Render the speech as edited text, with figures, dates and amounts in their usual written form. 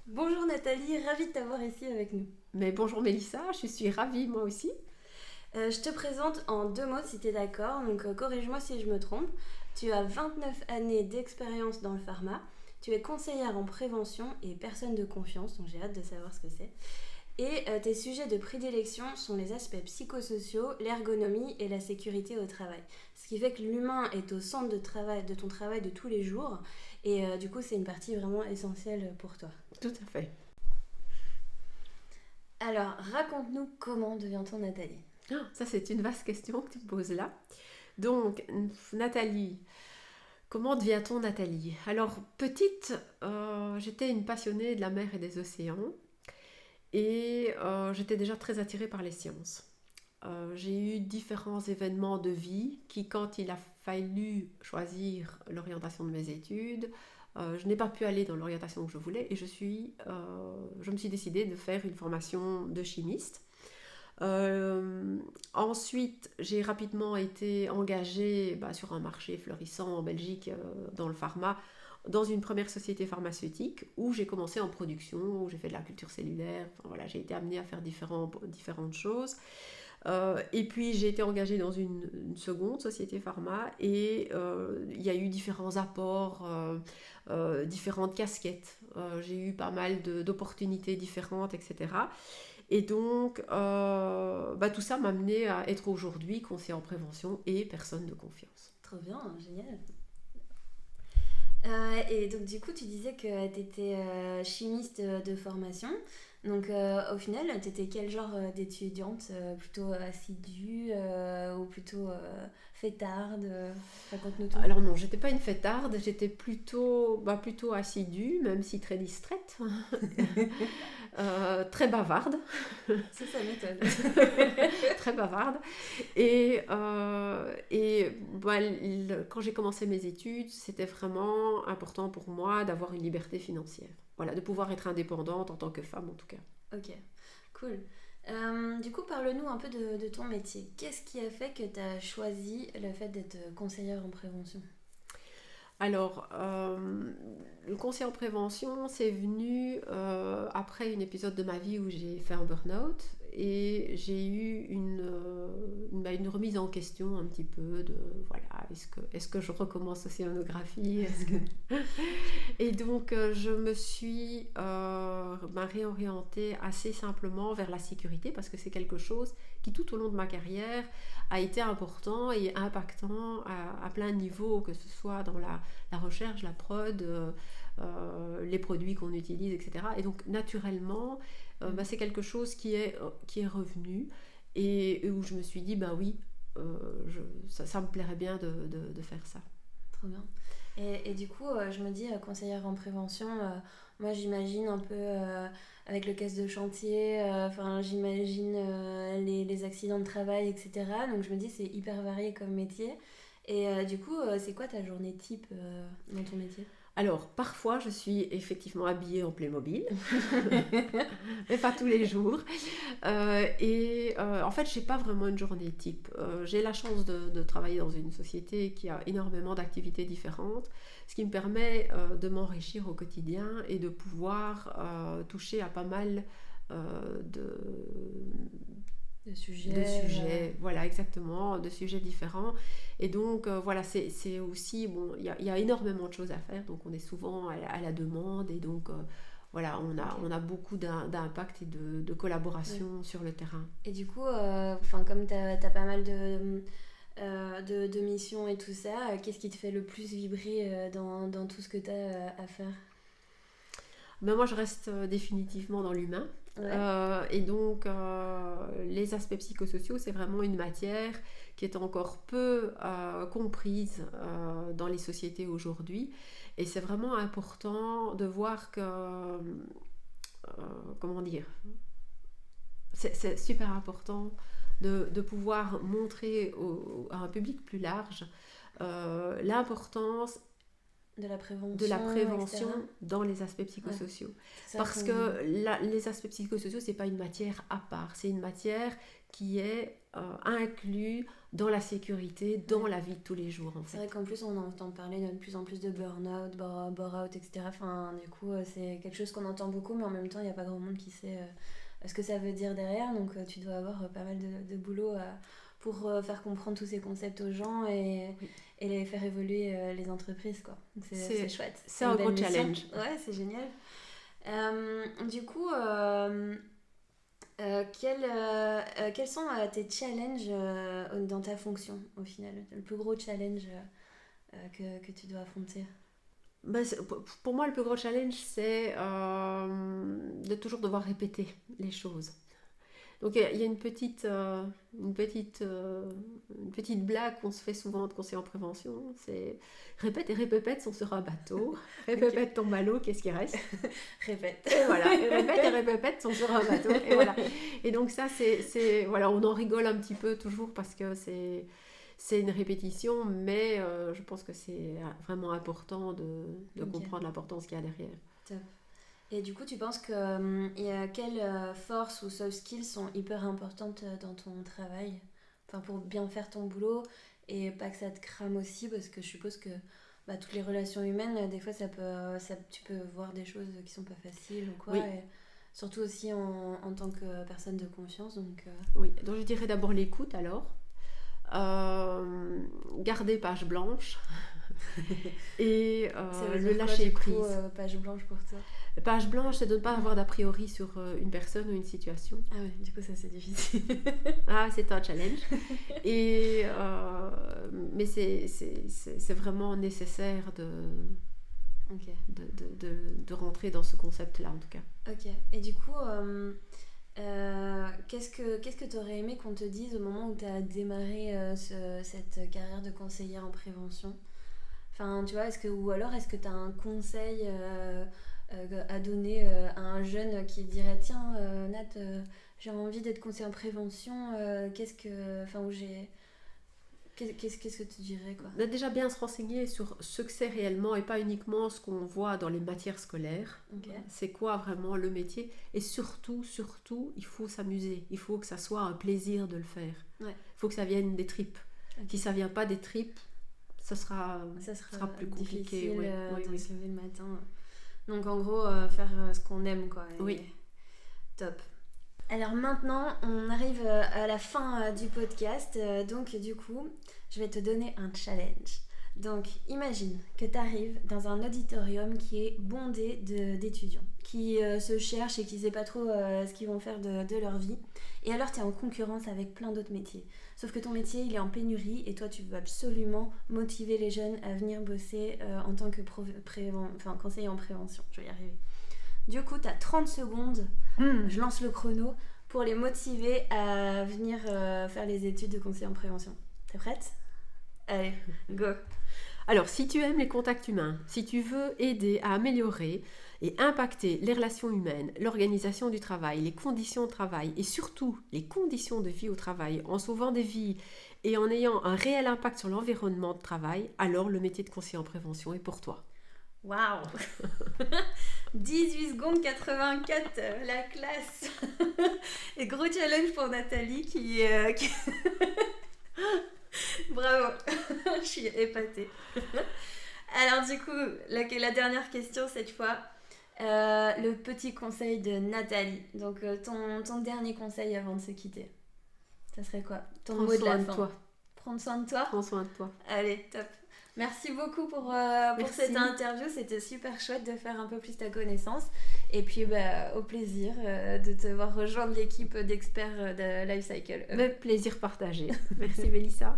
Bonjour Nathalie, ravie de t'avoir ici avec nous. Mais bonjour Mélissa, je suis ravie moi aussi. Je te présente en deux mots si tu es d'accord, donc corrige-moi si je me trompe. Tu as 29 années d'expérience dans le pharma, tu es conseillère en prévention et personne de confiance, donc j'ai hâte de savoir ce que c'est. Et tes sujets de prédilection sont les aspects psychosociaux, l'ergonomie et la sécurité au travail. Ce qui fait que l'humain est au centre de ton travail de tous les jours, et du coup c'est une partie vraiment essentielle pour toi. Tout à fait. Alors raconte-nous comment devient-on Nathalie. Ça c'est une vaste question que tu me poses là. Donc Nathalie, comment devient-on Nathalie? Alors petite, j'étais une passionnée de la mer et des océans et j'étais déjà très attirée par les sciences. J'ai eu différents événements de vie qui, quand il a fallu choisir l'orientation de mes études, je n'ai pas pu aller dans l'orientation que je voulais et je me suis décidée de faire une formation de chimiste. Ensuite, j'ai rapidement été engagée sur un marché florissant en Belgique, dans le pharma, dans une première société pharmaceutique où j'ai commencé en production, où j'ai fait de la culture cellulaire. Enfin, voilà, j'ai été amenée à faire différentes choses. Et puis j'ai été engagée dans une seconde société pharma et il y a eu différents apports, différentes casquettes. J'ai eu pas mal d'opportunités différentes, etc. Et donc tout ça m'a amené à être aujourd'hui conseiller en prévention et personne de confiance. Trop bien, génial. Et donc du coup, tu disais que tu étais chimiste de formation. Donc au final, tu étais quel genre d'étudiante? Plutôt assidue ou plutôt fêtarde? Raconte-nous tout. Alors non, j'étais pas une fêtarde, j'étais plutôt assidue, même si très distraite, très bavarde, Ça m'étonne. très bavarde. Et quand j'ai commencé mes études, c'était vraiment important pour moi d'avoir une liberté financière. Voilà, de pouvoir être indépendante en tant que femme en tout cas. Ok, cool. Du coup, parle-nous un peu de ton métier. Qu'est-ce qui a fait que tu as choisi le fait d'être conseillère en prévention? Alors, le conseil en prévention, c'est venu après un épisode de ma vie où j'ai fait un burn-out et j'ai eu une remise en question un petit peu de, voilà, est-ce que je recommence l'océanographie, Et donc, je me suis réorientée assez simplement vers la sécurité parce que c'est quelque chose qui, tout au long de ma carrière, a été important et impactant à plein de niveaux, que ce soit dans la recherche, la prod, les produits qu'on utilise, etc. Et donc, naturellement, c'est quelque chose qui est revenu et où je me suis dit, oui, ça me plairait bien de faire ça. Trop bien. Et du coup, je me dis, conseillère en prévention, moi j'imagine un peu avec le caisse de chantier, enfin j'imagine les accidents de travail, etc. Donc je me dis, c'est hyper varié comme métier. Et du coup, c'est quoi ta journée type dans ton métier? Alors, parfois, je suis effectivement habillée en Playmobil, mais pas tous les jours. En fait, je n'ai pas vraiment une journée type. J'ai la chance de travailler dans une société qui a énormément d'activités différentes, ce qui me permet de m'enrichir au quotidien et de pouvoir toucher à pas mal de, De sujets. de sujets, voilà, exactement, de sujets différents. Et donc, voilà, c'est aussi, bon, il y a énormément de choses à faire, donc on est souvent à la demande, et donc, voilà, on a beaucoup d'impact et de collaboration sur le terrain. Et du coup, comme tu as pas mal de missions et tout ça, qu'est-ce qui te fait le plus vibrer dans tout ce que tu as à faire? Mais moi, je reste définitivement dans l'humain. Ouais. Et donc, les aspects psychosociaux, c'est vraiment une matière qui est encore peu comprise dans les sociétés aujourd'hui. Et c'est vraiment important de voir que, comment dire, c'est super important de pouvoir montrer à un public plus large l'importance De la prévention. De la prévention etc. dans les aspects psychosociaux. Ouais, c'est ça Parce que les aspects psychosociaux, c'est pas une matière à part, c'est une matière qui est inclus dans la sécurité, dans la vie de tous les jours en C'est fait. vrai qu'en plus on entend parler de plus en plus de burn-out, bore-out, etc. Enfin, du coup, c'est quelque chose qu'on entend beaucoup, mais en même temps, il n'y a pas grand monde qui sait ce que ça veut dire derrière. Donc, tu dois avoir pas mal de boulot pour faire comprendre tous ces concepts aux gens et les faire évoluer les entreprises, quoi. Donc, c'est chouette. C'est un gros challenge. Ouais, c'est génial. Du coup, quels sont tes challenges dans ta fonction au final? Le plus gros challenge que tu dois affronter? Pour moi, le plus gros challenge, c'est de toujours devoir répéter les choses. Donc, il y a une petite blague qu'on se fait devant de conseiller en prévention. C'est répète et répète, on sera un bateau. Répète ton ballot, qu'est-ce qui reste? Répète. Et voilà, et répète, on sera un bateau. Et voilà. Et donc ça, voilà, on en rigole un petit peu toujours parce que c'est une répétition, mais je pense que c'est vraiment important de comprendre l'importance qu'il y a derrière. Top. Et du coup, tu penses que quelles forces ou soft skills sont hyper importantes dans ton travail, enfin, pour bien faire ton boulot et pas que ça te crame aussi, parce que je suppose que toutes les relations humaines, des fois, tu peux voir des choses qui sont pas faciles ou quoi. Oui. Et surtout aussi en tant que personne de confiance. Oui, donc je dirais d'abord l'écoute alors. Garder page blanche et le lâcher prise. Page blanche pour toi? Page blanche, c'est de ne pas avoir d'a priori sur une personne ou une situation. Ah ouais, du coup ça c'est difficile. Ah, c'est un challenge. Mais c'est vraiment nécessaire de rentrer dans ce concept-là en tout cas. Ok, et du coup, qu'est-ce que tu aurais aimé qu'on te dise au moment où tu as démarré cette carrière de conseillère en prévention? Enfin, tu vois, ou alors est-ce que tu as un conseil à donner à un jeune qui dirait tiens, Nat, j'ai envie d'être conseiller en prévention, qu'est-ce que tu dirais, quoi? Déjà bien se renseigner sur ce que c'est réellement et pas uniquement ce qu'on voit dans les matières scolaires. Okay. C'est quoi vraiment le métier? Et surtout, il faut s'amuser. Il faut que ça soit un plaisir de le faire. Ouais. Il faut que ça vienne des tripes. Okay. Si ça vient pas des tripes, ça sera plus compliqué. De se lever le matin. Donc en gros, faire ce qu'on aime, quoi. Oui. Top. Alors maintenant, on arrive à la fin du podcast. Donc du coup, je vais te donner un challenge. Donc imagine que tu arrives dans un auditorium qui est bondé d'étudiants qui se cherchent et qui ne savent pas trop ce qu'ils vont faire de leur vie. Et alors tu es en concurrence avec plein d'autres métiers. Sauf que ton métier, il est en pénurie et toi, tu veux absolument motiver les jeunes à venir bosser en tant que conseiller en prévention. Je vais y arriver. Du coup, tu as 30 secondes, je lance le chrono, pour les motiver à venir faire les études de conseiller en prévention. T'es prête? Allez, go! Alors, si tu aimes les contacts humains, si tu veux aider à améliorer et impacter les relations humaines, l'organisation du travail, les conditions de travail et surtout les conditions de vie au travail, en sauvant des vies et en ayant un réel impact sur l'environnement de travail, alors le métier de conseiller en prévention est pour toi. Waouh! 18 secondes 84, la classe! Et gros challenge pour Nathalie qui... Bravo! Je suis épatée. Alors du coup, la dernière question cette fois, le petit conseil de Nathalie. Donc ton dernier conseil avant de se quitter. Ça serait quoi? Ton mot de la fin. Prendre soin de toi? Prends soin de toi. Allez, top. Merci beaucoup pour cette interview, c'était super chouette de faire un peu plus ta connaissance et puis au plaisir de te voir rejoindre l'équipe d'experts de Life Cycle. Le plaisir partagé. Merci Mélissa.